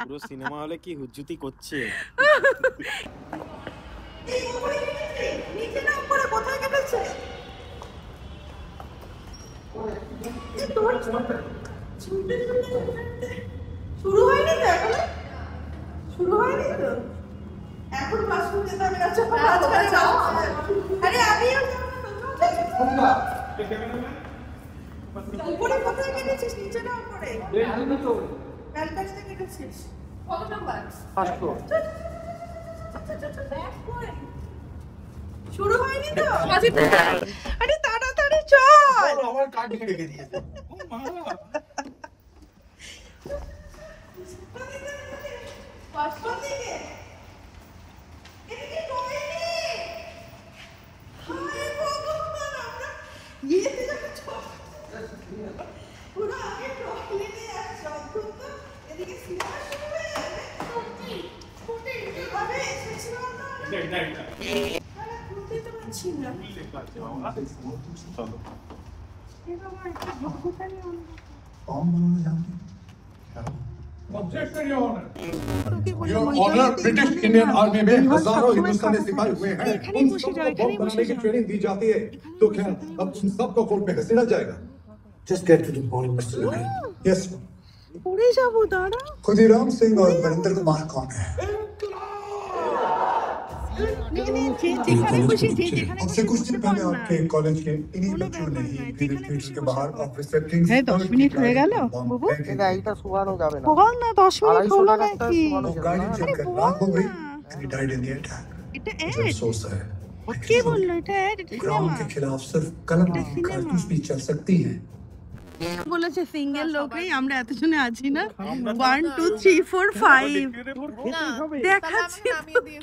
পুরো সিনেমা হলে কি হুজ্জুতি করছে। শুরু হয়নি তো এখনো? শুরু হয়নি তো? এখন বাসন যেতে হবে না, চল আজকাল যাও। আরে আমিও যাব না। উপরে কোথায় কেটেছিস? নিচে না উপরে? ব্যালকনিতে কেটেছিস। কত নাম্বার? 500। শুরু হয়নি তো? আরে তাড়াতাড়ি চল। আমার কার্ড রেখে দিয়েছে। Your Honor, British Indian Army में हजारों हिंदुस्तानी सिपाही हुए हैं। उन सबको बम बनाने की ट्रेनिंग दी जाती है। तो क्या अब उन सबको कोर्ट में घसीटा जाएगा? Just get to the point, Mr. Lane. Yes. उड़े जाओ दादा। खुदीराम सिंह और वरिंदर कुमार कौन है? आपसे कुछ दिन पहले आपके कॉलेज के इन्हीं बच्चों ने ही थिएटर के बाहर ऑफिसर किंग्स 10 মিনিট হয়ে গেল বাবু। গাড়িটা শুকানো যাবে না। বল না 10 মিনিট হলো নাকি? गाड़ी चलकर रात हो गई and he died in the attack. এটা मुझे अफसोस है। কে বললো এটা অ্যাড? এটা ग्राउंड के खिलाफ सिर्फ कलम की कारतूस भी चल सकती है। বলেছে সিঙ্গেল লোক নেই, আমরা এতজনে আছি না। 1 2 3 4 5 দেখাচ্ছি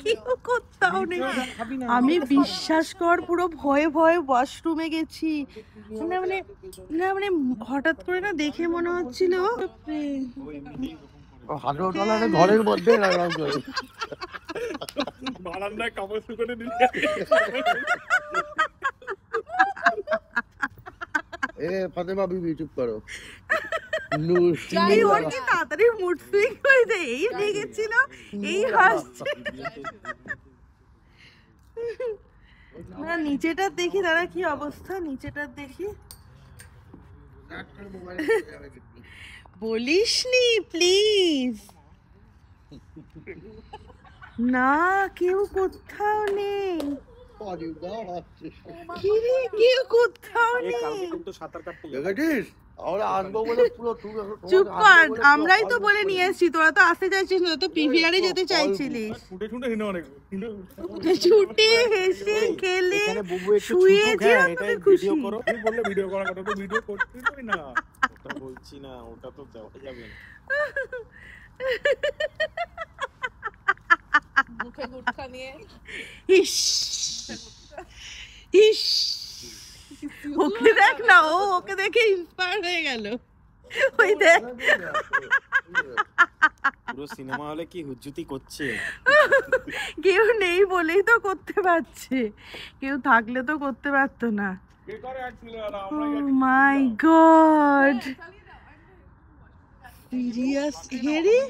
কি কোথাও নেই। আমি বিশ্বাস কর পুরো ভয়ে ভয়ে ওয়াশরুমে গেছি। মানে হঠাৎ করে না দেখে মনে হচ্ছিল হাসপাতালে ঘরের মধ্যে লাগাম করে বারান্দায় কাপড় শুকাতে দিলে ফাতেমা বিবি চুপ করো। ওর কি তাড়াতাড়ি মুড সুইং হয়ে যায়, এই লেগেছিল এই হাসছে। না নিচেটা দেখি দাঁড়া কি অবস্থা, নিচেটা দেখি। বলিসনি প্লিজ। না কেউ কোথাও নেই, কেউ কোথাও নেই। চুপ কর, আমরাই তো বলে নিয়ে এসেছি, তোরা তো আসতে চাইছিস না, তো পিভিআরে যেতে চাইছিলিস। ছুটে হেসে খেলে শুয়েছি, খুশি। ভিডিও করার কথা তো ভিডিও করতে না, ওটা বলছি না, ওটা তো দেওয়া যাবে না। মুখে গুটখা নিয়ে ইস ইস, ওকে দেখ না, ও ওকে দেখে ইন্সপায়ার হয়ে গেল। ওই দেখ পুরো সিনেমা হলে কি হুজ্জুতি করছে। কেউ নেই বলেই তো করতে পারছে, কেউ থাকলে তো করতে পারতো না। Oh my God! Serious? Harry?